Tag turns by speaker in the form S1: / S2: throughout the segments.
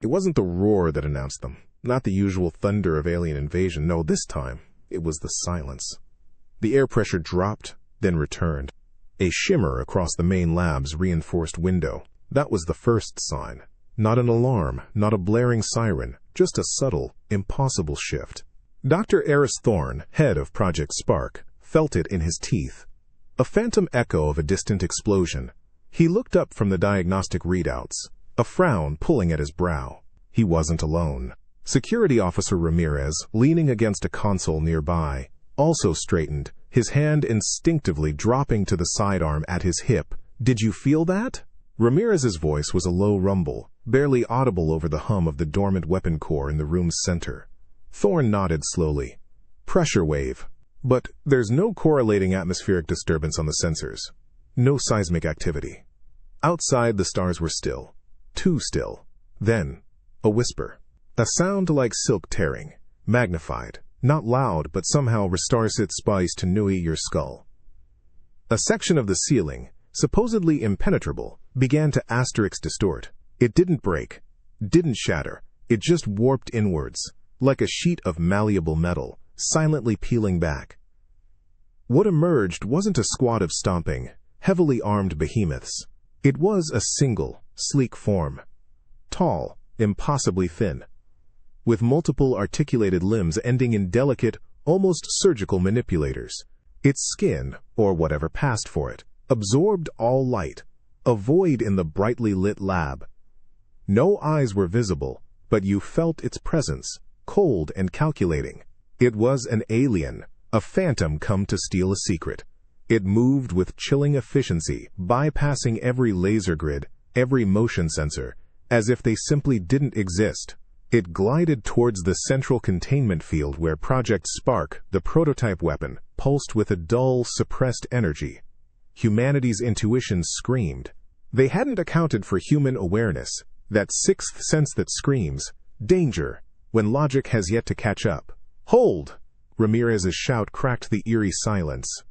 S1: It wasn't the roar that announced them, not the usual thunder of alien invasion. No, this time, it was the silence. The air pressure dropped, then returned. A shimmer across the main lab's reinforced window. That was the first sign. Not an alarm, not a blaring siren, just a subtle, impossible shift. Dr. Eris Thorne, head of Project Spark, felt it in his teeth. A phantom echo of a distant explosion. He looked up from the diagnostic readouts, a frown pulling at his brow. He wasn't alone. Security Officer Ramirez, leaning against a console nearby, also straightened, his hand instinctively dropping to the sidearm at his hip. "Did you feel that?" Ramirez's voice was a low rumble, barely audible over the hum of the dormant weapon core in the room's center. Thorne nodded slowly. "Pressure wave. But there's no correlating atmospheric disturbance on the sensors. No seismic activity." Outside, the stars were still. Too still. Then, a whisper. A sound like silk tearing. Magnified. Not loud, but somehow restores its spice to nui your skull. A section of the ceiling, supposedly impenetrable, began to asterisk distort. It didn't break. Didn't shatter. It just warped inwards, like a sheet of malleable metal, silently peeling back. What emerged wasn't a squad of stomping, heavily armed behemoths. It was a single, sleek form. Tall, impossibly thin, with multiple articulated limbs ending in delicate, almost surgical manipulators. Its skin, or whatever passed for it, absorbed all light, a void in the brightly lit lab. No eyes were visible, but you felt its presence, cold and calculating. It was an alien, a phantom come to steal a secret. It moved with chilling efficiency, bypassing every laser grid, every motion sensor, as if they simply didn't exist. It glided towards the central containment field where Project Spark, the prototype weapon, pulsed with a dull, suppressed energy. Humanity's intuition screamed. They hadn't accounted for human awareness, that sixth sense that screams, danger, when logic has yet to catch up. "Hold!" Ramirez's shout cracked the eerie silence.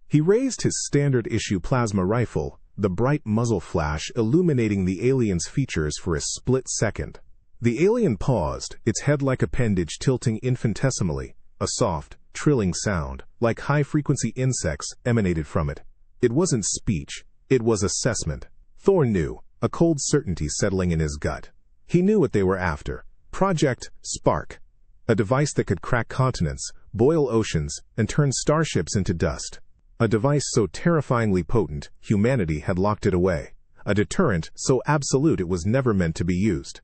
S1: He raised his standard-issue plasma rifle, the bright muzzle flash illuminating the alien's features for a split second. The alien paused, its head-like appendage tilting infinitesimally. A soft, trilling sound, like high-frequency insects, emanated from it. It wasn't speech. It was assessment. Thorne knew, a cold certainty settling in his gut. He knew what they were after. Project Spark. A device that could crack continents, boil oceans, and turn starships into dust. A device so terrifyingly potent, humanity had locked it away. A deterrent so absolute it was never meant to be used.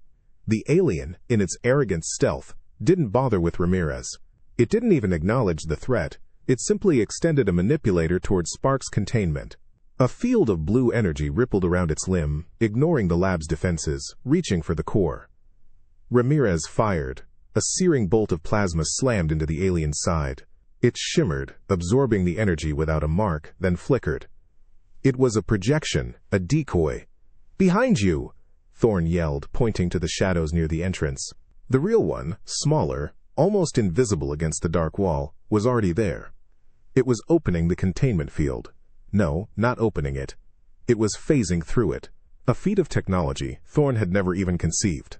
S1: The alien, in its arrogant stealth, didn't bother with Ramirez. It didn't even acknowledge the threat. It simply extended a manipulator towards Spark's containment. A field of blue energy rippled around its limb, ignoring the lab's defenses, reaching for the core. Ramirez fired. A searing bolt of plasma slammed into the alien's side. It shimmered, absorbing the energy without a mark, then flickered. It was a projection, a decoy. "Behind you!" Thorne yelled, pointing to the shadows near the entrance. The real one, smaller, almost invisible against the dark wall, was already there. It was opening the containment field. No, not opening it. It was phasing through it. A feat of technology Thorne had never even conceived.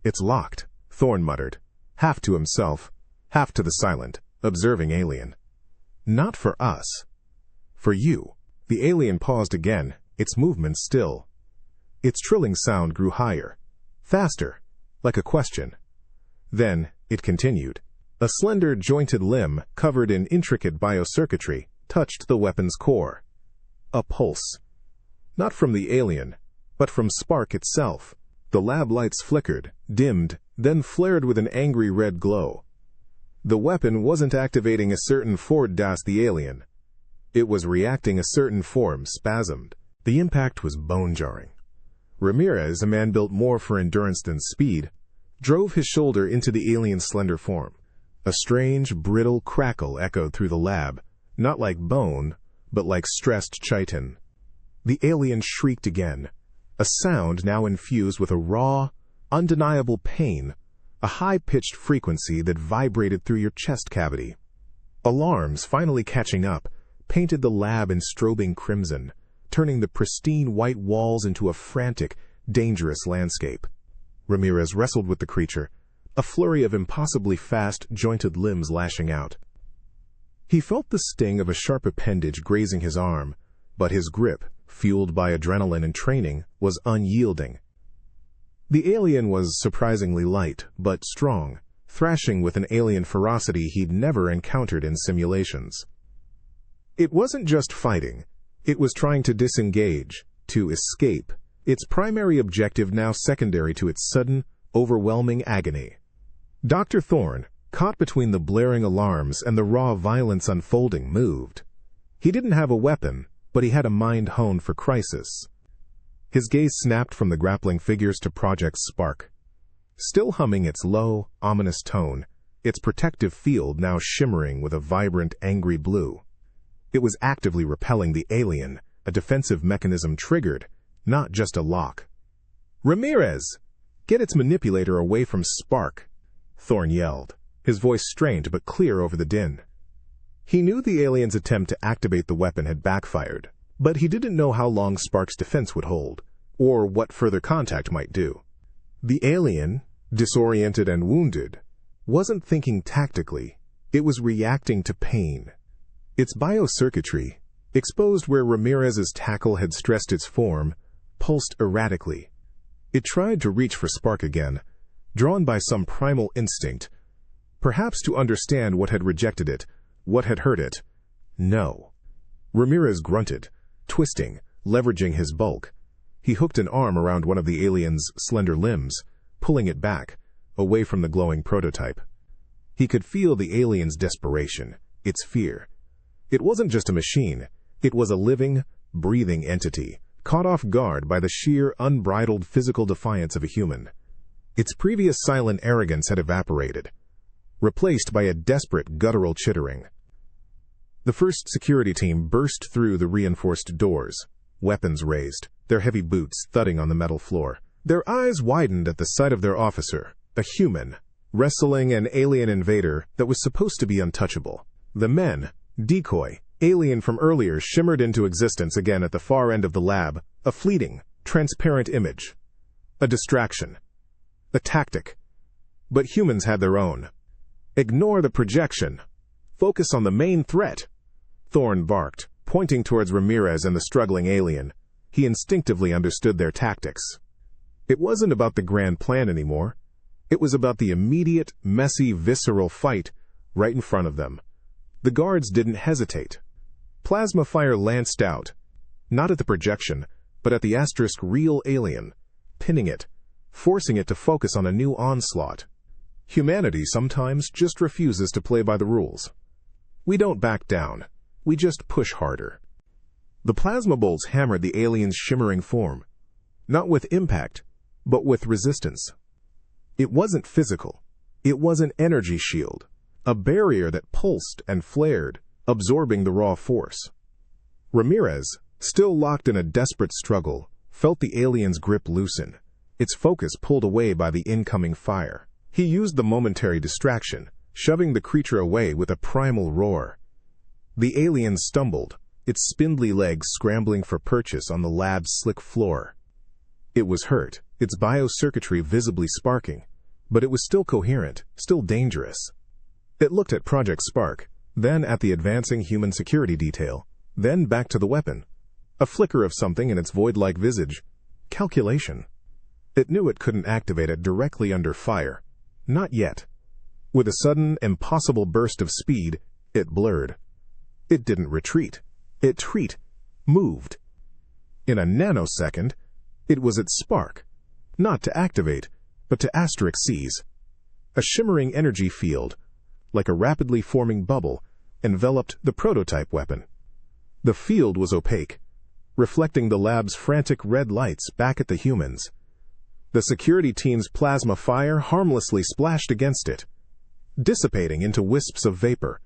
S1: "It's locked," Thorne muttered, half to himself, half to the silent, observing alien. "Not for us. For you." The alien paused again, its movement still. Its trilling sound grew higher, faster, like a question. Then it continued. A slender, jointed limb, covered in intricate biocircuitry, touched the weapon's core. A pulse. Not from the alien, but from Spark itself. The lab lights flickered, dimmed, then flared with an angry red glow. The weapon wasn't activating a certain Ford das the alien. It was reacting a certain form, spasmed. The impact was bone-jarring. Ramirez, a man built more for endurance than speed, drove his shoulder into the alien's slender form. A strange, brittle crackle echoed through the lab, not like bone, but like stressed chitin. The alien shrieked again, a sound now infused with a raw, undeniable pain, a high-pitched frequency that vibrated through your chest cavity. Alarms, finally catching up, painted the lab in strobing crimson, turning the pristine white walls into a frantic, dangerous landscape. Ramirez wrestled with the creature, a flurry of impossibly fast, jointed limbs lashing out. He felt the sting of a sharp appendage grazing his arm, but his grip, fueled by adrenaline and training, was unyielding. The alien was surprisingly light, but strong, thrashing with an alien ferocity he'd never encountered in simulations. It wasn't just fighting. It was trying to disengage, to escape, its primary objective now secondary to its sudden, overwhelming agony. Dr. Thorne, caught between the blaring alarms and the raw violence unfolding, moved. He didn't have a weapon, but he had a mind honed for crisis. His gaze snapped from the grappling figures to Project Spark. Still humming its low, ominous tone, its protective field now shimmering with a vibrant, angry blue. It was actively repelling the alien, a defensive mechanism triggered, not just a lock. "Ramirez! Get its manipulator away from Spark!" Thorne yelled, his voice strained but clear over the din. He knew the alien's attempt to activate the weapon had backfired, but he didn't know how long Spark's defense would hold, or what further contact might do. The alien, disoriented and wounded, wasn't thinking tactically. It was reacting to pain. Its biocircuitry, exposed where Ramirez's tackle had stressed its form, pulsed erratically. It tried to reach for Spark again, drawn by some primal instinct, perhaps to understand what had rejected it, what had hurt it. No. Ramirez grunted, twisting, leveraging his bulk. He hooked an arm around one of the alien's slender limbs, pulling it back, away from the glowing prototype. He could feel the alien's desperation, its fear. It wasn't just a machine. It was a living, breathing entity, caught off guard by the sheer, unbridled physical defiance of a human. Its previous silent arrogance had evaporated, replaced by a desperate, guttural chittering. The first security team burst through the reinforced doors, weapons raised, their heavy boots thudding on the metal floor. Their eyes widened at the sight of their officer, a human, wrestling an alien invader that was supposed to be untouchable. The men, decoy, alien from earlier, shimmered into existence again at the far end of the lab, a fleeting, transparent image. A distraction. A tactic. But humans had their own. Ignore the projection. Focus on the main threat. Thorne barked, pointing towards Ramirez and the struggling alien. He instinctively understood their tactics. It wasn't about the grand plan anymore. It was about the immediate, messy, visceral fight right in front of them. The guards didn't hesitate. Plasma fire lanced out, not at the projection, but at the asterisk real alien, pinning it, forcing it to focus on a new onslaught. Humanity sometimes just refuses to play by the rules. We don't back down. We just push harder. The plasma bolts hammered the alien's shimmering form, not with impact, but with resistance. It wasn't physical. It was an energy shield, a barrier that pulsed and flared, absorbing the raw force. Ramirez, still locked in a desperate struggle, felt the alien's grip loosen, its focus pulled away by the incoming fire. He used the momentary distraction, shoving the creature away with a primal roar. The alien stumbled, its spindly legs scrambling for purchase on the lab's slick floor. It was hurt, its biocircuitry visibly sparking, but it was still coherent, still dangerous. It looked at Project Spark, then at the advancing human security detail, then back to the weapon. A flicker of something in its void-like visage. Calculation. It knew it couldn't activate it directly under fire. Not yet. With a sudden, impossible burst of speed, it blurred. It didn't retreat. It moved. In a nanosecond, it was at Spark. Not to activate, but to asterisk seize. A shimmering energy field, like a rapidly forming bubble, enveloped the prototype weapon. The field was opaque, reflecting the lab's frantic red lights back at the humans. The security team's plasma fire harmlessly splashed against it, dissipating into wisps of vapor.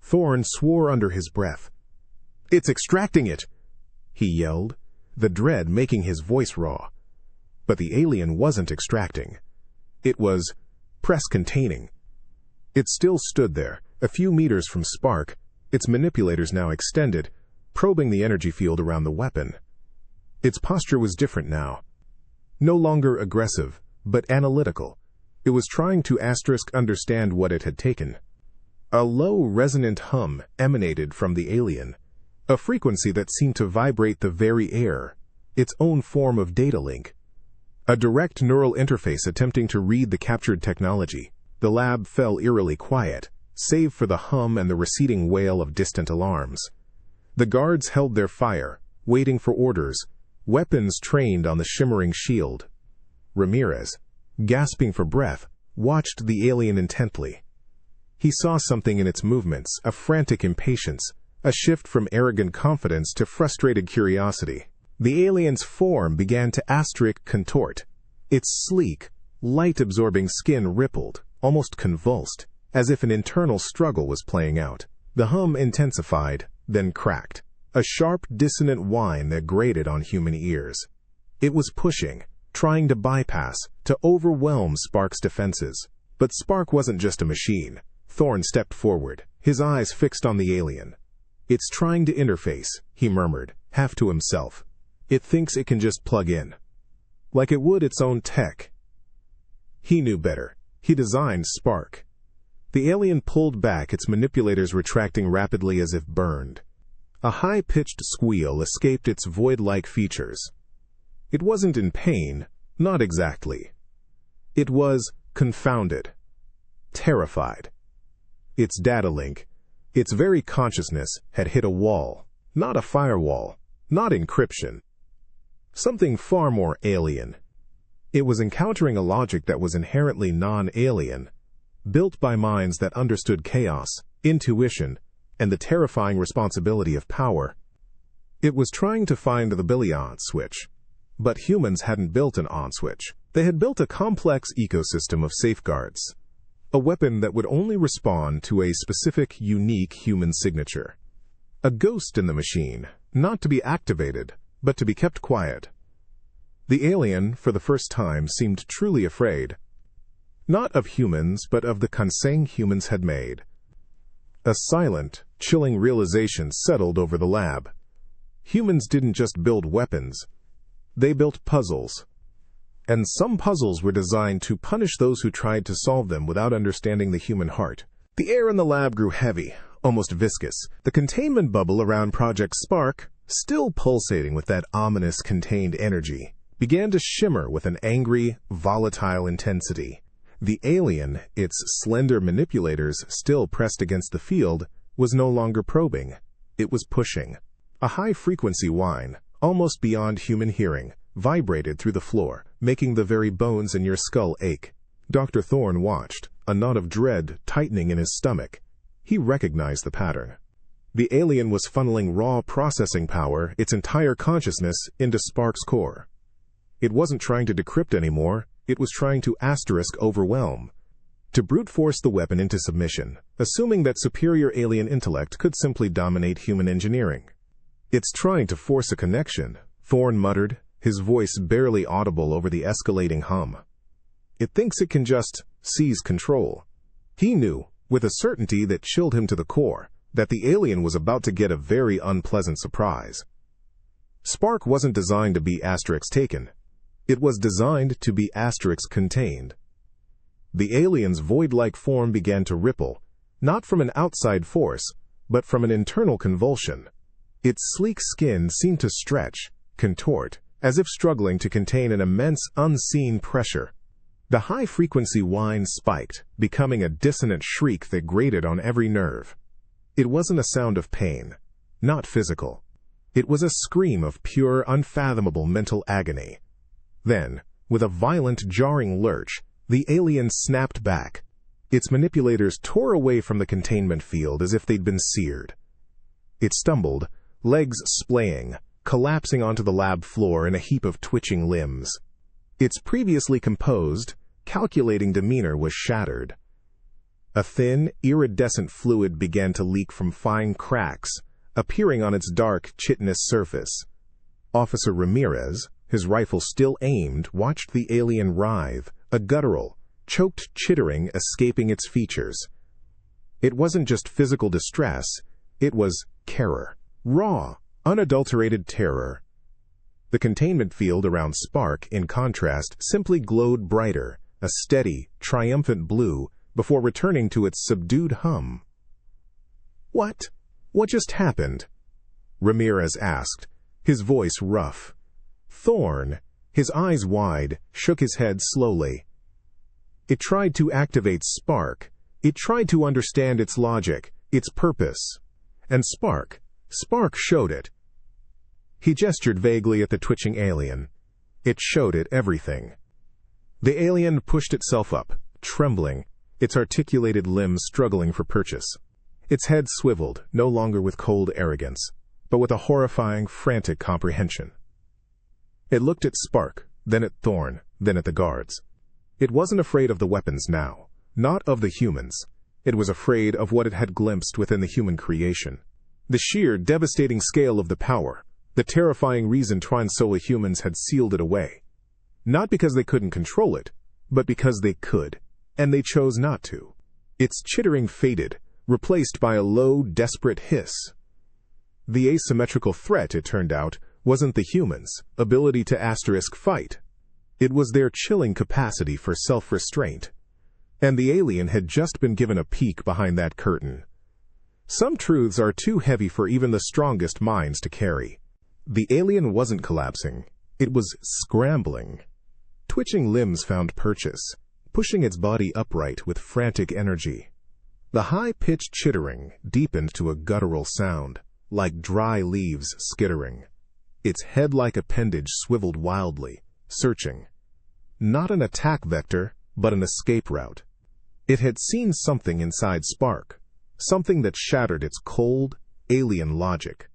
S1: Thorne swore under his breath. "It's extracting it!" he yelled, the dread making his voice raw. But the alien wasn't extracting. It was press-containing. It still stood there, a few meters from Spark, its manipulators now extended, probing the energy field around the weapon. Its posture was different now. No longer aggressive, but analytical. It was trying to understand what it had taken. A low, resonant hum emanated from the alien, a frequency that seemed to vibrate the very air, its own form of data link. A direct neural interface attempting to read the captured technology. The lab fell eerily quiet, save for the hum and the receding wail of distant alarms. The guards held their fire, waiting for orders, weapons trained on the shimmering shield. Ramirez, gasping for breath, watched the alien intently. He saw something in its movements, a frantic impatience, a shift from arrogant confidence to frustrated curiosity. The alien's form began to contort. Its sleek, light-absorbing skin rippled, almost convulsed, as if an internal struggle was playing out. The hum intensified, then cracked, a sharp, dissonant whine that grated on human ears. It was pushing, trying to bypass, to overwhelm Spark's defenses. But Spark wasn't just a machine. Thorne stepped forward, his eyes fixed on the alien. "It's trying to interface," he murmured, half to himself. "It thinks it can just plug in. Like it would its own tech." He knew better. He designed Spark. The alien pulled back, its manipulators retracting rapidly as if burned. A high-pitched squeal escaped its void-like features. It wasn't in pain, not exactly. It was confounded, terrified. Its data link, its very consciousness, had hit a wall, not a firewall, not encryption. Something far more alien. It was encountering a logic that was inherently non-alien, built by minds that understood chaos, intuition, and the terrifying responsibility of power. It was trying to find the Billy-on switch. But humans hadn't built an on switch. They had built a complex ecosystem of safeguards. A weapon that would only respond to a specific, unique human signature. A ghost in the machine, not to be activated, but to be kept quiet. The alien, for the first time, seemed truly afraid. Not of humans, but of the conseng humans had made. A silent, chilling realization settled over the lab. Humans didn't just build weapons. They built puzzles. And some puzzles were designed to punish those who tried to solve them without understanding the human heart. The air in the lab grew heavy, almost viscous. The containment bubble around Project Spark, still pulsating with that ominous contained energy, began to shimmer with an angry, volatile intensity. The alien, its slender manipulators still pressed against the field, was no longer probing. It was pushing. A high-frequency whine, almost beyond human hearing, vibrated through the floor, making the very bones in your skull ache. Dr. Thorne watched, a knot of dread tightening in his stomach. He recognized the pattern. The alien was funneling raw processing power, its entire consciousness, into Spark's core. It wasn't trying to decrypt anymore, it was trying to overwhelm. To brute force the weapon into submission, assuming that superior alien intellect could simply dominate human engineering. "It's trying to force a connection," Thorne muttered, his voice barely audible over the escalating hum. "It thinks it can just seize control." He knew, with a certainty that chilled him to the core, that the alien was about to get a very unpleasant surprise. Spark wasn't designed to be taken. It was designed to be contained. The alien's void-like form began to ripple, not from an outside force, but from an internal convulsion. Its sleek skin seemed to stretch, contort, as if struggling to contain an immense, unseen pressure. The high-frequency whine spiked, becoming a dissonant shriek that grated on every nerve. It wasn't a sound of pain, not physical. It was a scream of pure, unfathomable mental agony. Then, with a violent, jarring lurch, the alien snapped back. Its manipulators tore away from the containment field as if they'd been seared. It stumbled, legs splaying, collapsing onto the lab floor in a heap of twitching limbs. Its previously composed, calculating demeanor was shattered. A thin, iridescent fluid began to leak from fine cracks, appearing on its dark, chitinous surface. Officer Ramirez, his rifle still aimed, watched the alien writhe, a guttural, choked chittering escaping its features. It wasn't just physical distress, it was terror. Raw, unadulterated terror. The containment field around Spark, in contrast, simply glowed brighter, a steady, triumphant blue, before returning to its subdued hum. "What? What just happened?" Ramirez asked, his voice rough. Thorne, his eyes wide, shook his head slowly. It tried to activate Spark. It tried to understand its logic, its purpose. And Spark showed it. He gestured vaguely at the twitching alien. It showed it everything. The alien pushed itself up, trembling, its articulated limbs struggling for purchase. Its head swiveled, no longer with cold arrogance, but with a horrifying, frantic comprehension. It looked at Spark, then at Thorne, then at the guards. It wasn't afraid of the weapons now, not of the humans. It was afraid of what it had glimpsed within the human creation. The sheer, devastating scale of the power, the terrifying reason Tronsola humans had sealed it away. Not because they couldn't control it, but because they could, and they chose not to. Its chittering faded, replaced by a low, desperate hiss. The asymmetrical threat, it turned out, wasn't the humans' ability to fight. It was their chilling capacity for self-restraint. And the alien had just been given a peek behind that curtain. Some truths are too heavy for even the strongest minds to carry. The alien wasn't collapsing. It was scrambling. Twitching limbs found purchase, pushing its body upright with frantic energy. The high-pitched chittering deepened to a guttural sound, like dry leaves skittering. Its head-like appendage swiveled wildly, searching. Not an attack vector, but an escape route. It had seen something inside Spark, something that shattered its cold, alien logic,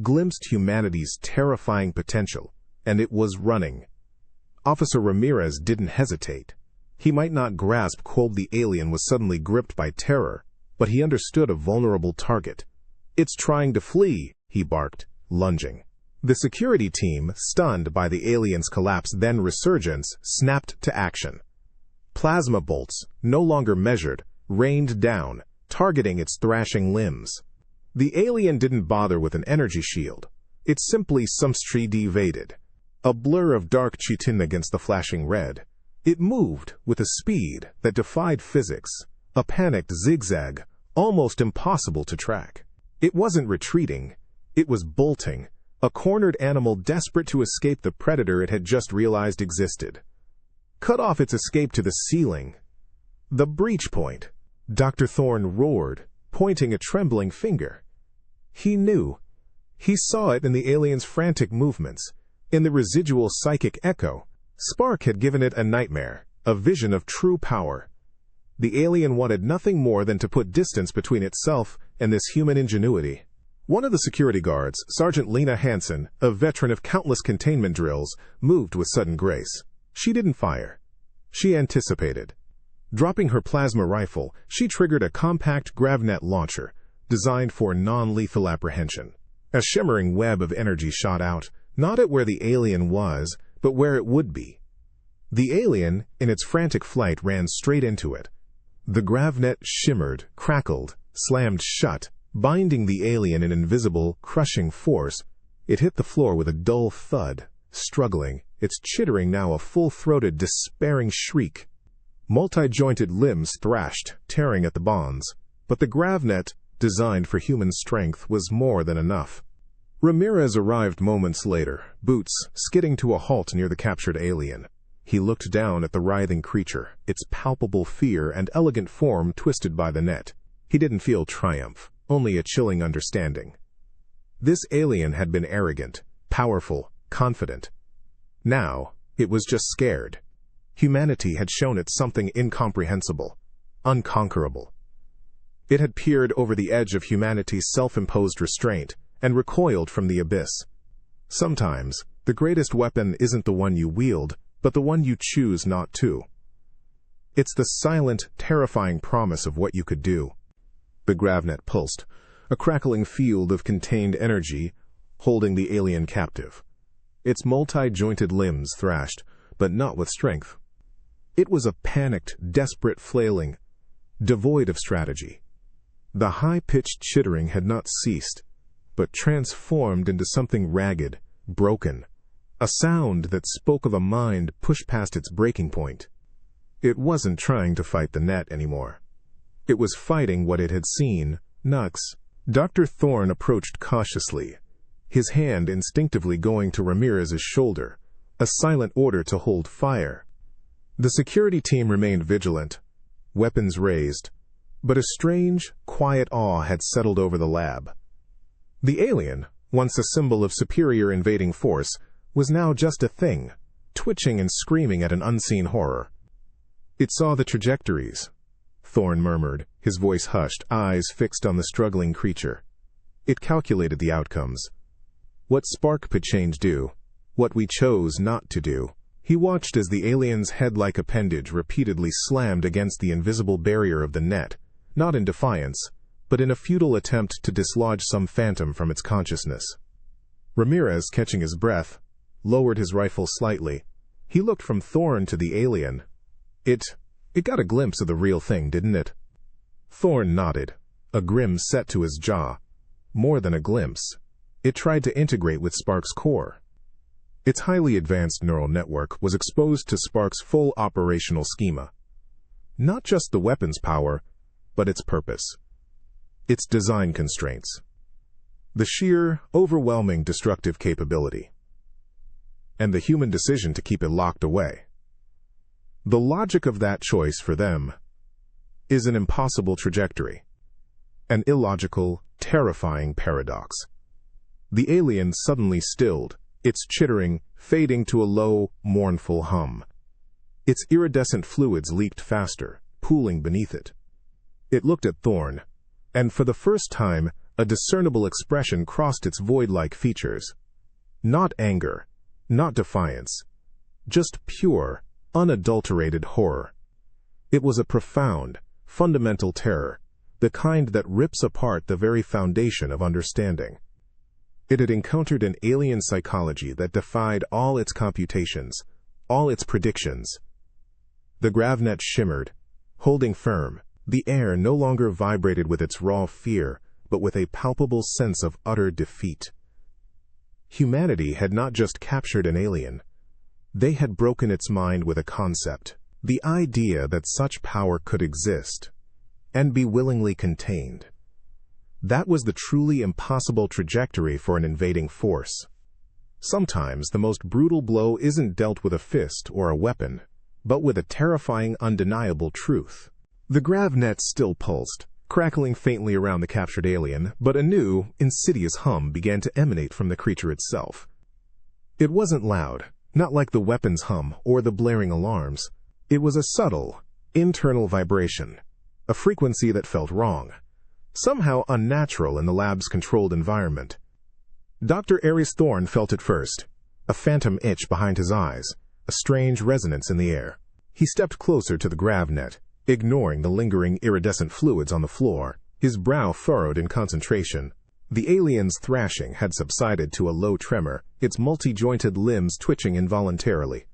S1: glimpsed humanity's terrifying potential, and it was running. Officer Ramirez didn't hesitate. He might not grasp the alien was suddenly gripped by terror, but he understood a vulnerable target. "It's trying to flee," he barked, lunging. The security team, stunned by the alien's collapse then resurgence, snapped to action. Plasma bolts, no longer measured, rained down, targeting its thrashing limbs. The alien didn't bother with an energy shield. It simply evaded. A blur of dark chitin against the flashing red. It moved with a speed that defied physics, a panicked zigzag, almost impossible to track. It wasn't retreating. It was bolting, a cornered animal desperate to escape the predator it had just realized existed. Cut off its escape to the ceiling. The breach point. Dr. Thorne roared, pointing a trembling finger. He knew. He saw it in the alien's frantic movements, in the residual psychic echo. Spark had given it a nightmare, a vision of true power. The alien wanted nothing more than to put distance between itself and this human ingenuity. One of the security guards, Sergeant Lena Hansen, a veteran of countless containment drills, moved with sudden grace. She didn't fire. She anticipated. Dropping her plasma rifle, she triggered a compact gravnet launcher, designed for non-lethal apprehension. A shimmering web of energy shot out, not at where the alien was, but where it would be. The alien, in its frantic flight, ran straight into it. The gravnet shimmered, crackled, slammed shut, binding the alien in invisible, crushing force. It hit the floor with a dull thud, struggling, its chittering now a full-throated, despairing shriek. Multi-jointed limbs thrashed, tearing at the bonds, but the gravnet, designed for human strength, was more than enough. Ramirez arrived moments later, boots skidding to a halt near the captured alien. He looked down at the writhing creature, its palpable fear and elegant form twisted by the net. He didn't feel triumph, only a chilling understanding. This alien had been arrogant, powerful, confident. Now, it was just scared. Humanity had shown it something incomprehensible, unconquerable. It had peered over the edge of humanity's self-imposed restraint and recoiled from the abyss. Sometimes, the greatest weapon isn't the one you wield, but the one you choose not to. It's the silent, terrifying promise of what you could do. The gravnet pulsed, a crackling field of contained energy holding the alien captive. Its multi-jointed limbs thrashed, but not with strength. It was a panicked, desperate flailing, devoid of strategy. The high-pitched chittering had not ceased, but transformed into something ragged, broken, a sound that spoke of a mind pushed past its breaking point. It wasn't trying to fight the net anymore. It was fighting what it had seen. Nux. Dr. Thorne approached cautiously, his hand instinctively going to Ramirez's shoulder, a silent order to hold fire. The security team remained vigilant, weapons raised, but a strange, quiet awe had settled over the lab. The alien, once a symbol of superior invading force, was now just a thing, twitching and screaming at an unseen horror. It saw the trajectories, Thorne murmured, his voice hushed, eyes fixed on the struggling creature. It calculated the outcomes. What Spark could change do, what we chose not to do. He watched as the alien's head-like appendage repeatedly slammed against the invisible barrier of the net, not in defiance, but in a futile attempt to dislodge some phantom from its consciousness. Ramirez, catching his breath, lowered his rifle slightly. He looked from Thorne to the alien. It got a glimpse of the real thing, didn't it? Thorne nodded, a grim set to his jaw. More than a glimpse. It tried to integrate with Spark's core. Its highly advanced neural network was exposed to Spark's full operational schema. Not just the weapon's power, but its purpose. Its design constraints. The sheer, overwhelming destructive capability. And the human decision to keep it locked away. The logic of that choice for them is an impossible trajectory. An illogical, terrifying paradox. The alien suddenly stilled, its chittering fading to a low, mournful hum. Its iridescent fluids leaked faster, pooling beneath it. It looked at Thorne, and for the first time, a discernible expression crossed its void-like features. Not anger, not defiance, just pure, unadulterated horror. It was a profound, fundamental terror, the kind that rips apart the very foundation of understanding. It had encountered an alien psychology that defied all its computations, all its predictions. The gravnet shimmered, holding firm. The air no longer vibrated with its raw fear, but with a palpable sense of utter defeat. Humanity had not just captured an alien. They had broken its mind with a concept, the idea that such power could exist, and be willingly contained. That was the truly impossible trajectory for an invading force. Sometimes the most brutal blow isn't dealt with a fist or a weapon, but with a terrifying, undeniable truth. The gravnet still pulsed, crackling faintly around the captured alien, but a new, insidious hum began to emanate from the creature itself. It wasn't loud, not like the weapon's hum or the blaring alarms. It was a subtle, internal vibration, a frequency that felt wrong, somehow unnatural in the lab's controlled environment. Dr. Aries Thorne felt it first, a phantom itch behind his eyes, a strange resonance in the air. He stepped closer to the gravnet, ignoring the lingering iridescent fluids on the floor, his brow furrowed in concentration. The alien's thrashing had subsided to a low tremor, its multi-jointed limbs twitching involuntarily.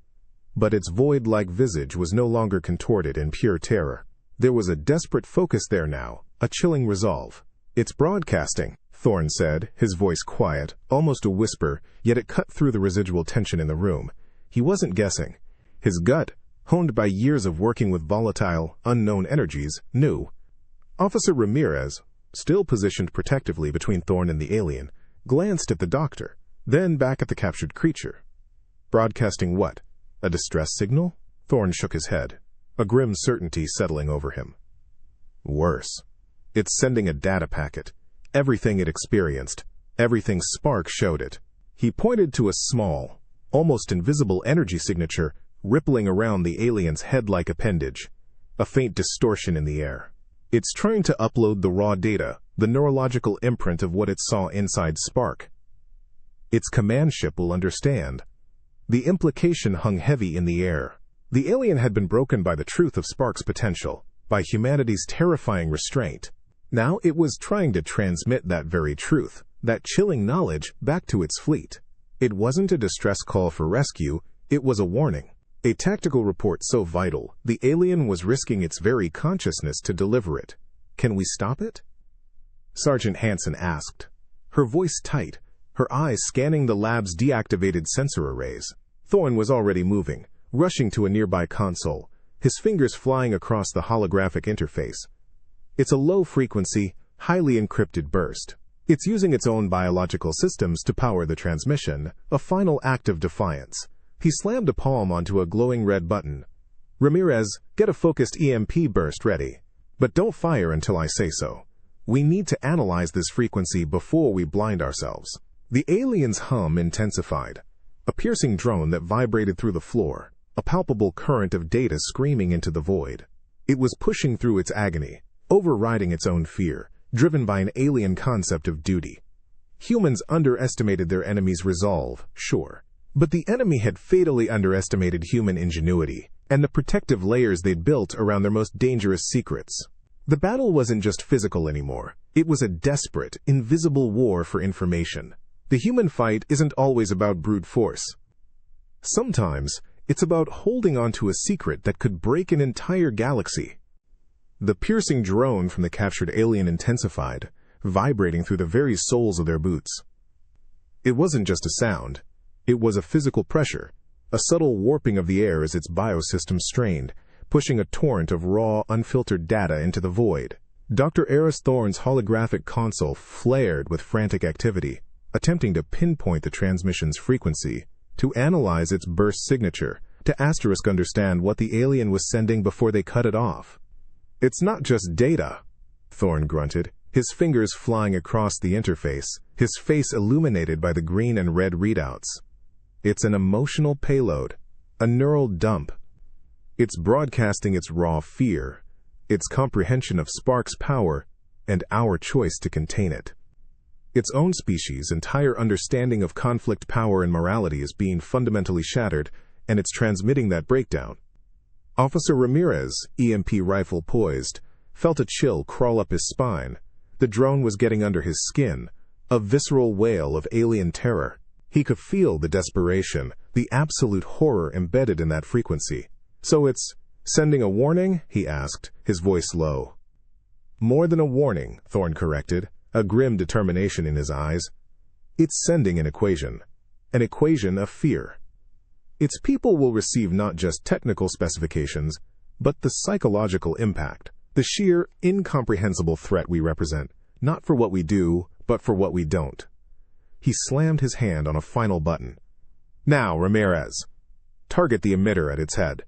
S1: But its void-like visage was no longer contorted in pure terror. There was a desperate focus there now, a chilling resolve. "It's broadcasting," Thorne said, his voice quiet, almost a whisper, yet it cut through the residual tension in the room. He wasn't guessing. His gut, honed by years of working with volatile, unknown energies, knew. Officer Ramirez, still positioned protectively between Thorne and the alien, glanced at the doctor, then back at the captured creature. Broadcasting what? A distress signal? Thorne shook his head, a grim certainty settling over him. Worse. It's sending a data packet. Everything it experienced, everything Spark showed it. He pointed to a small, almost invisible energy signature rippling around the alien's head-like appendage, a faint distortion in the air. It's trying to upload the raw data, the neurological imprint of what it saw inside Spark. Its command ship will understand. The implication hung heavy in the air. The alien had been broken by the truth of Spark's potential, by humanity's terrifying restraint. Now it was trying to transmit that very truth, that chilling knowledge, back to its fleet. It wasn't a distress call for rescue, it was a warning. A tactical report so vital, the alien was risking its very consciousness to deliver it. Can we stop it? Sergeant Hansen asked, her voice tight, her eyes scanning the lab's deactivated sensor arrays. Thorne was already moving, rushing to a nearby console, his fingers flying across the holographic interface. It's a low-frequency, highly encrypted burst. It's using its own biological systems to power the transmission, a final act of defiance. He slammed a palm onto a glowing red button. Ramirez, get a focused EMP burst ready. But don't fire until I say so. We need to analyze this frequency before we blind ourselves. The alien's hum intensified. A piercing drone that vibrated through the floor, a palpable current of data screaming into the void. It was pushing through its agony, overriding its own fear, driven by an alien concept of duty. Humans underestimated their enemy's resolve, sure. But the enemy had fatally underestimated human ingenuity and the protective layers they'd built around their most dangerous secrets. The battle wasn't just physical anymore. It was a desperate, invisible war for information. The human fight isn't always about brute force. Sometimes, it's about holding on to a secret that could break an entire galaxy. The piercing drone from the captured alien intensified, vibrating through the very soles of their boots. It wasn't just a sound. It was a physical pressure, a subtle warping of the air as its biosystem strained, pushing a torrent of raw, unfiltered data into the void. Dr. Eris Thorne's holographic console flared with frantic activity, attempting to pinpoint the transmission's frequency, to analyze its burst signature, to asterisk understand what the alien was sending before they cut it off. It's not just data, Thorne grunted, his fingers flying across the interface, his face illuminated by the green and red readouts. It's an emotional payload, a neural dump. It's broadcasting its raw fear, its comprehension of Spark's power, and our choice to contain it. Its own species' entire understanding of conflict, power, and morality is being fundamentally shattered, and it's transmitting that breakdown. Officer Ramirez, EMP rifle poised, felt a chill crawl up his spine. The drone was getting under his skin, a visceral wail of alien terror. He could feel the desperation, the absolute horror embedded in that frequency. So it's sending a warning? He asked, his voice low. More than a warning, Thorne corrected, a grim determination in his eyes. It's sending an equation of fear. Its people will receive not just technical specifications, but the psychological impact, the sheer, incomprehensible threat we represent, not for what we do, but for what we don't. He slammed his hand on a final button. Now, Ramirez. Target the emitter at its head.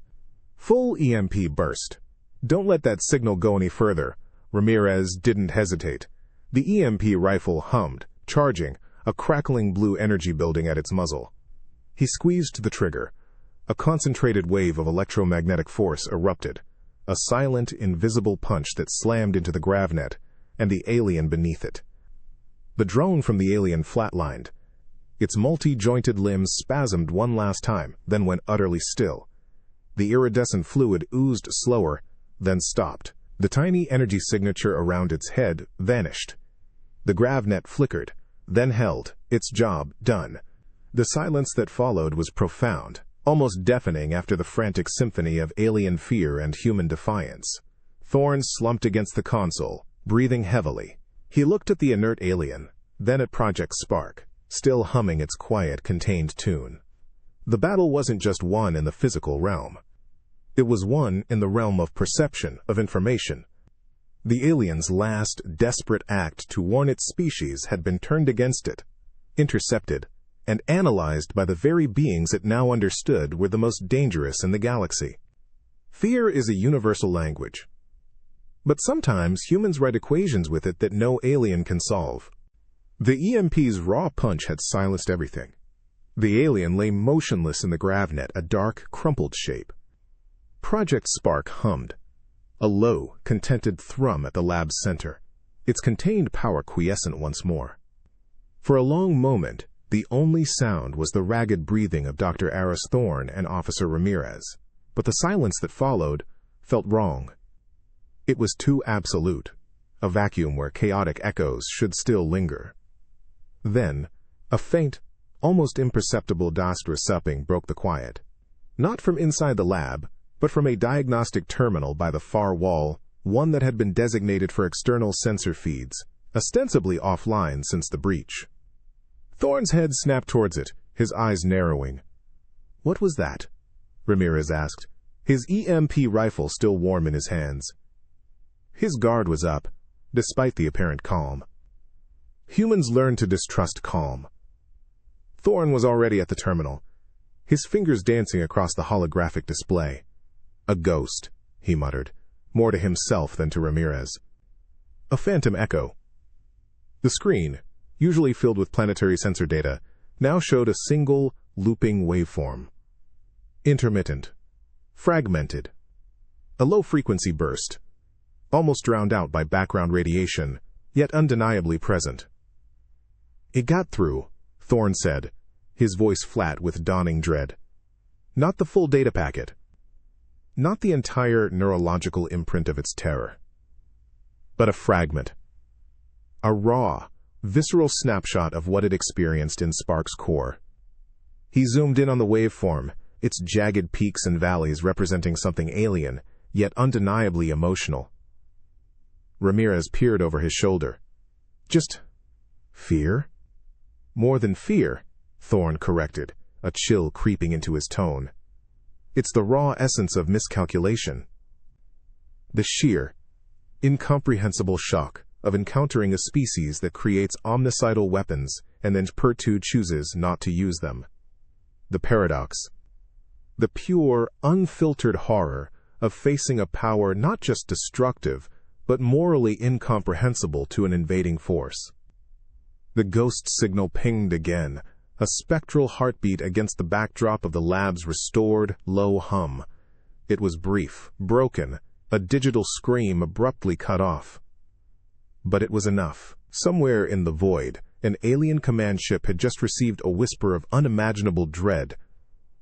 S1: Full EMP burst. Don't let that signal go any further. Ramirez didn't hesitate. The EMP rifle hummed, charging, a crackling blue energy building at its muzzle. He squeezed the trigger. A concentrated wave of electromagnetic force erupted, a silent, invisible punch that slammed into the gravnet and the alien beneath it. The drone from the alien flatlined. Its multi-jointed limbs spasmed one last time, then went utterly still. The iridescent fluid oozed slower, then stopped. The tiny energy signature around its head vanished. The gravnet flickered, then held, its job done. The silence that followed was profound, almost deafening after the frantic symphony of alien fear and human defiance. Thorne slumped against the console, breathing heavily. He looked at the inert alien, then at Project Spark, still humming its quiet, contained tune. The battle wasn't just won in the physical realm. It was won in the realm of perception, of information. The alien's last, desperate act to warn its species had been turned against it, intercepted, and analyzed by the very beings it now understood were the most dangerous in the galaxy. Fear is a universal language. But sometimes humans write equations with it that no alien can solve. The EMP's raw punch had silenced everything. The alien lay motionless in the gravnet, a dark, crumpled shape. Project Spark hummed, a low, contented thrum at the lab's center, its contained power quiescent once more. For a long moment, the only sound was the ragged breathing of Dr. Eris Thorne and Officer Ramirez, but the silence that followed felt wrong. It was too absolute, a vacuum where chaotic echoes should still linger. Then, a faint, almost imperceptible supping broke the quiet. Not from inside the lab, but from a diagnostic terminal by the far wall, one that had been designated for external sensor feeds, ostensibly offline since the breach. Thorne's head snapped towards it, his eyes narrowing. "What was that?" Ramirez asked, his EMP rifle still warm in his hands. His guard was up, despite the apparent calm. Humans learn to distrust calm. Thorne was already at the terminal, his fingers dancing across the holographic display. "A ghost," he muttered, more to himself than to Ramirez. "A phantom echo." The screen, usually filled with planetary sensor data, now showed a single, looping waveform. Intermittent. Fragmented. A low-frequency burst, almost drowned out by background radiation, yet undeniably present. "It got through," Thorne said, his voice flat with dawning dread. Not the full data packet. Not the entire neurological imprint of its terror. But a fragment. A raw, visceral snapshot of what it experienced in Spark's core. He zoomed in on the waveform, its jagged peaks and valleys representing something alien, yet undeniably emotional. Ramirez peered over his shoulder. "Just fear?" "More than fear," Thorne corrected, a chill creeping into his tone. "It's the raw essence of miscalculation. The sheer, incomprehensible shock of encountering a species that creates omnicidal weapons and then partout chooses not to use them. The paradox. The pure, unfiltered horror of facing a power not just destructive, but morally incomprehensible to an invading force." The ghost signal pinged again, a spectral heartbeat against the backdrop of the lab's restored, low hum. It was brief, broken, a digital scream abruptly cut off. But it was enough. Somewhere in the void, an alien command ship had just received a whisper of unimaginable dread.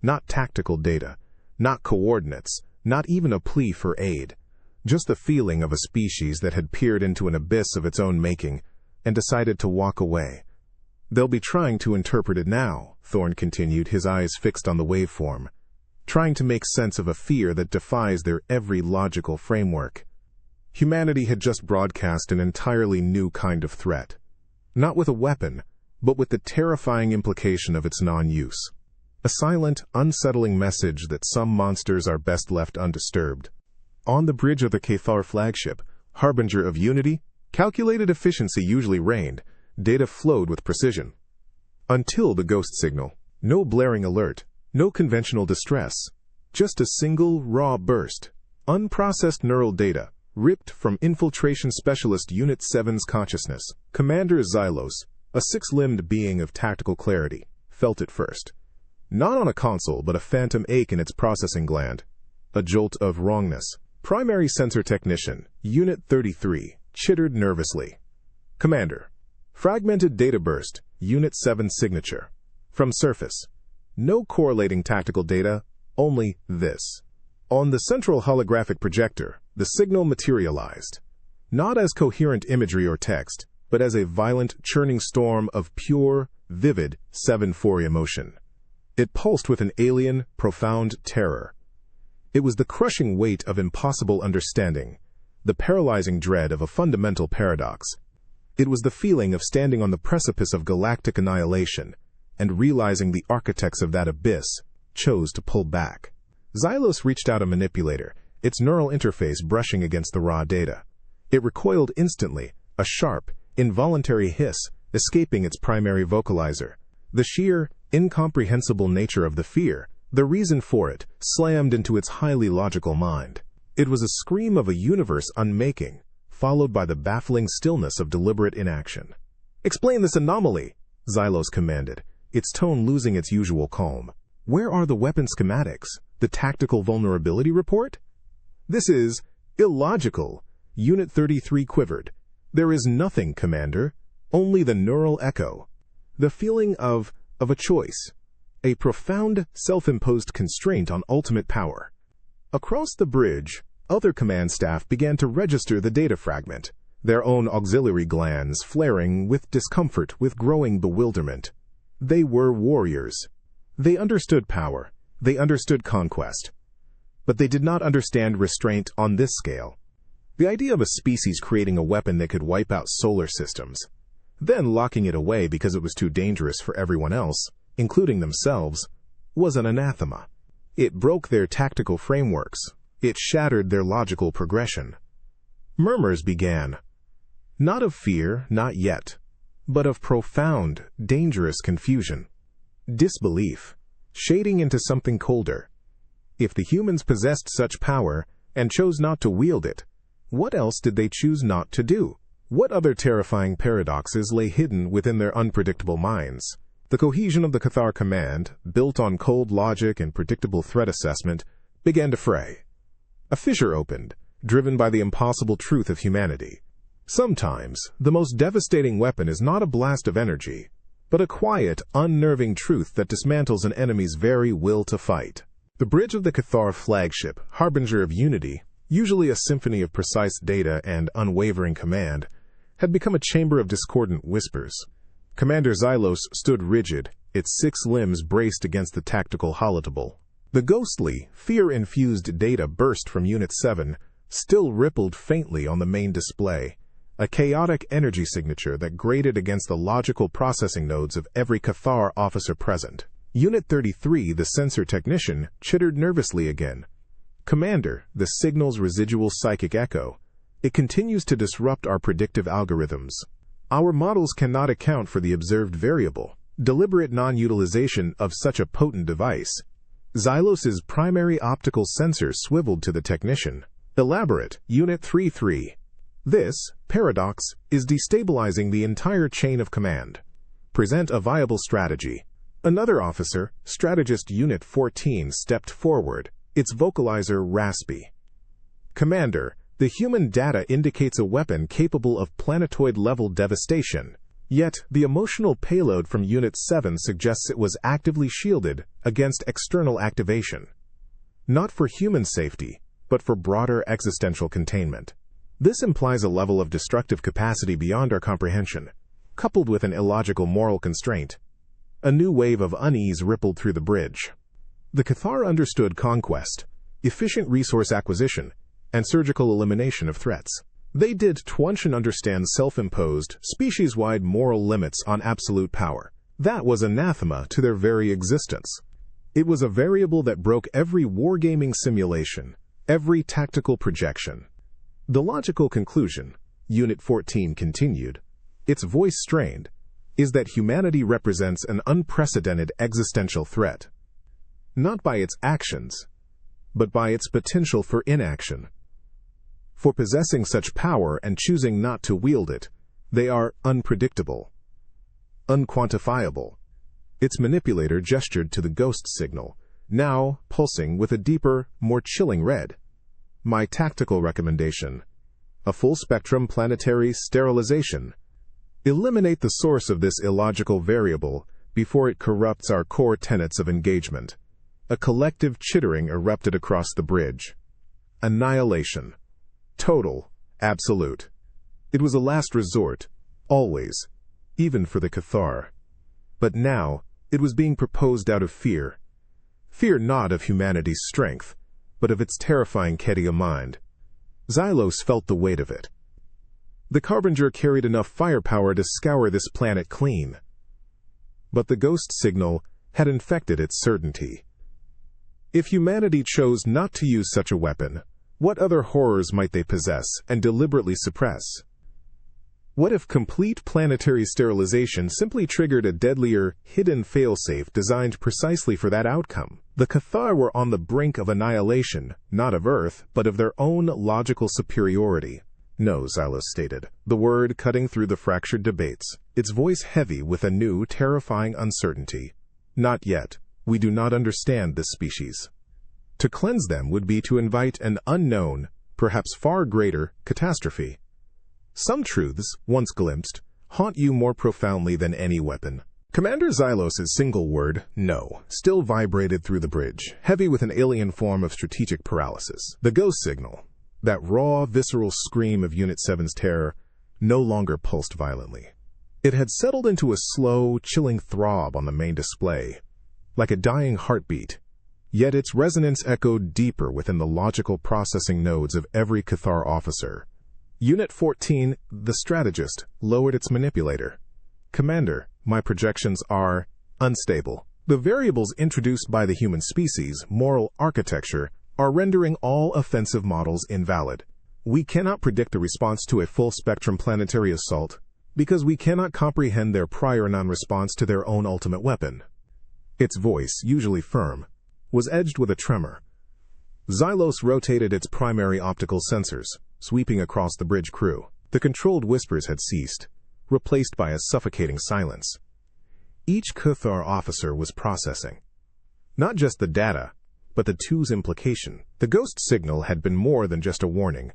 S1: Not tactical data, not coordinates, not even a plea for aid. Just the feeling of a species that had peered into an abyss of its own making and decided to walk away. "They'll be trying to interpret it now," Thorne continued, his eyes fixed on the waveform. "Trying to make sense of a fear that defies their every logical framework." Humanity had just broadcast an entirely new kind of threat. Not with a weapon, but with the terrifying implication of its non-use. A silent, unsettling message that some monsters are best left undisturbed. On the bridge of the Cathar flagship, harbinger of unity, calculated efficiency usually reigned. Data flowed with precision. Until the ghost signal. No blaring alert, no conventional distress. Just a single, raw burst. Unprocessed neural data, ripped from Infiltration Specialist Unit 7's consciousness. Commander Xylos, a six-limbed being of tactical clarity, felt it first. Not on a console, but a phantom ache in its processing gland. A jolt of wrongness. Primary Sensor Technician, Unit 33, chittered nervously. "Commander, fragmented data burst, Unit 7 signature. From surface. No correlating tactical data, only this." On the central holographic projector, the signal materialized. Not as coherent imagery or text, but as a violent, churning storm of pure, vivid 7-4 emotion. It pulsed with an alien, profound terror. It was the crushing weight of impossible understanding, the paralyzing dread of a fundamental paradox. It was the feeling of standing on the precipice of galactic annihilation and realizing the architects of that abyss chose to pull back. Xylos reached out a manipulator, its neural interface brushing against the raw data. It recoiled instantly, a sharp, involuntary hiss escaping its primary vocalizer. The sheer, incomprehensible nature of the fear, the reason for it, slammed into its highly logical mind. It was a scream of a universe unmaking, followed by the baffling stillness of deliberate inaction. "Explain this anomaly," Xylos commanded, its tone losing its usual calm. "Where are the weapon schematics? The tactical vulnerability report?" "This is illogical," Unit 33 quivered. "There is nothing, Commander. Only the neural echo. The feeling of a choice. A profound, self-imposed constraint on ultimate power." Across the bridge, other command staff began to register the data fragment, their own auxiliary glands flaring with discomfort, with growing bewilderment. They were warriors. They understood power. They understood conquest. But they did not understand restraint on this scale. The idea of a species creating a weapon that could wipe out solar systems. Then locking it away because it was too dangerous for everyone else, including themselves, was an anathema. It broke their tactical frameworks. It shattered their logical progression. Murmurs began. Not of fear, not yet, but of profound, dangerous confusion. Disbelief, shading into something colder. If the humans possessed such power and chose not to wield it, what else did they choose not to do? What other terrifying paradoxes lay hidden within their unpredictable minds? The cohesion of the Cathar command, built on cold logic and predictable threat assessment, began to fray. A fissure opened, driven by the impossible truth of humanity. Sometimes, the most devastating weapon is not a blast of energy, but a quiet, unnerving truth that dismantles an enemy's very will to fight. The bridge of the Cathar flagship, harbinger of unity, usually a symphony of precise data and unwavering command, had become a chamber of discordant whispers. Commander Xylos stood rigid, its 6 limbs braced against the tactical holotacle. The ghostly, fear-infused data burst from Unit 7 still rippled faintly on the main display, a chaotic energy signature that grated against the logical processing nodes of every Cathar officer present. Unit 33, the sensor technician, chittered nervously again. Commander, the signal's residual psychic echo. It continues to disrupt our predictive algorithms. Our models cannot account for the observed variable, deliberate non-utilization of such a potent device. Xylos's primary optical sensor swiveled to the technician. Elaborate, Unit 33. This paradox is destabilizing the entire chain of command. Present a viable strategy. Another officer, Strategist Unit 14, stepped forward, its vocalizer raspy. Commander, the human data indicates a weapon capable of planetoid-level devastation, yet the emotional payload from Unit 7 suggests it was actively shielded against external activation. Not for human safety, but for broader existential containment. This implies a level of destructive capacity beyond our comprehension, coupled with an illogical moral constraint. A new wave of unease rippled through the bridge. The Cathar understood conquest, efficient resource acquisition, and surgical elimination of threats. They did Twunchen understand self-imposed, species-wide moral limits on absolute power. That was anathema to their very existence. It was a variable that broke every wargaming simulation, every tactical projection. The logical conclusion, Unit 14 continued, its voice strained, is that humanity represents an unprecedented existential threat. Not by its actions, but by its potential for inaction. For possessing such power and choosing not to wield it, they are unpredictable, unquantifiable. Its manipulator gestured to the ghost signal, now pulsing with a deeper, more chilling red. My tactical recommendation: a full-spectrum planetary sterilization. Eliminate the source of this illogical variable before it corrupts our core tenets of engagement. A collective chittering erupted across the bridge. Annihilation. Total. Absolute. It was a last resort, always, even for the Cathar. But now, it was being proposed out of fear. Fear not of humanity's strength, but of its terrifying Kedia mind. Xylos felt the weight of it. The Carbinger carried enough firepower to scour this planet clean. But the ghost signal had infected its certainty. If humanity chose not to use such a weapon, what other horrors might they possess and deliberately suppress? What if complete planetary sterilization simply triggered a deadlier, hidden failsafe designed precisely for that outcome? The Cathar were on the brink of annihilation, not of Earth, but of their own logical superiority. No, Xylos stated, the word cutting through the fractured debates, its voice heavy with a new, terrifying uncertainty. Not yet. We do not understand this species. To cleanse them would be to invite an unknown, perhaps far greater, catastrophe. Some truths, once glimpsed, haunt you more profoundly than any weapon. Commander Xylos's single word, no, still vibrated through the bridge, heavy with an alien form of strategic paralysis. The ghost signal, that raw, visceral scream of Unit 7's terror, no longer pulsed violently. It had settled into a slow, chilling throb on the main display, like a dying heartbeat, yet its resonance echoed deeper within the logical processing nodes of every Cathar officer. Unit 14, the strategist, lowered its manipulator. Commander, my projections are unstable. The variables introduced by the human species' moral architecture are rendering all offensive models invalid. We cannot predict the response to a full-spectrum planetary assault because we cannot comprehend their prior non-response to their own ultimate weapon. Its voice, usually firm, was edged with a tremor. Xylos rotated its primary optical sensors, sweeping across the bridge crew. The controlled whispers had ceased, replaced by a suffocating silence. Each Cathar officer was processing not just the data, but the two's implication. The ghost signal had been more than just a warning.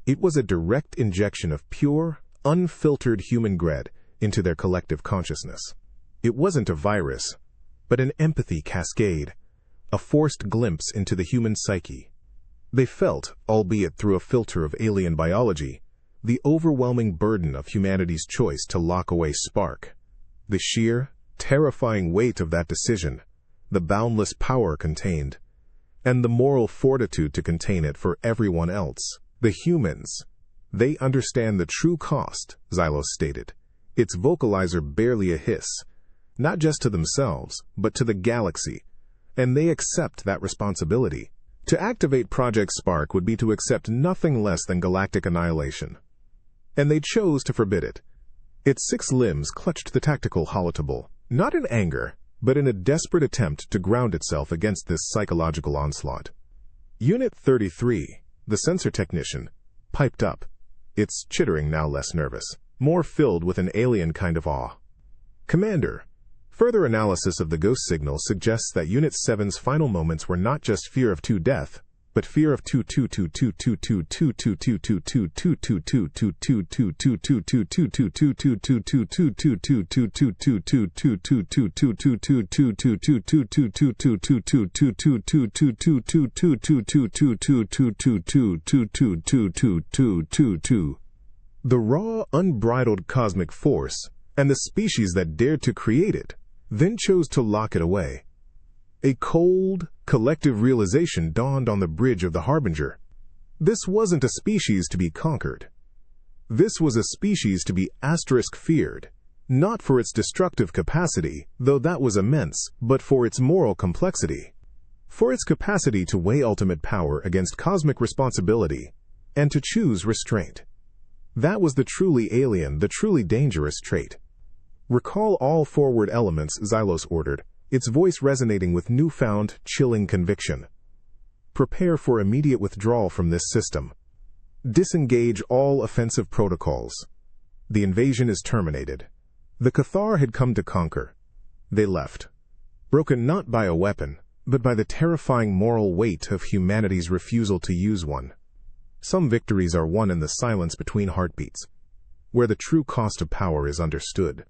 S1: It was a direct injection of pure, unfiltered human dread into their collective consciousness. It wasn't a virus, but an empathy cascade, a forced glimpse into the human psyche. They felt, albeit through a filter of alien biology, the overwhelming burden of humanity's choice to lock away Spark. The sheer, terrifying weight of that decision, the boundless power contained, and the moral fortitude to contain it for everyone else. The humans, they understand the true cost, Xylos stated, its vocalizer barely a hiss, not just to themselves, but to the galaxy, and they accept that responsibility. To activate Project Spark would be to accept nothing less than galactic annihilation. And they chose to forbid it. Its 6 limbs clutched the tactical holotable, not in anger, but in a desperate attempt to ground itself against this psychological onslaught. Unit 33, the sensor technician, piped up, its chittering now less nervous, more filled with an alien kind of awe. Commander, further analysis of the ghost signal suggests that Unit 7's final moments were not just fear of death, but fear of the raw, unbridled cosmic force, and the species that dared to create it, then chose to lock it away. A cold, collective realization dawned on the bridge of the Harbinger. This wasn't a species to be conquered. This was a species to be feared, not for its destructive capacity, though that was immense, but for its moral complexity. For its capacity to weigh ultimate power against cosmic responsibility, and to choose restraint. That was the truly alien, the truly dangerous trait. Recall all forward elements, Xylos ordered, its voice resonating with newfound, chilling conviction. Prepare for immediate withdrawal from this system. Disengage all offensive protocols. The invasion is terminated. The Cathar had come to conquer. They left, broken not by a weapon, but by the terrifying moral weight of humanity's refusal to use one. Some victories are won in the silence between heartbeats, where the true cost of power is understood.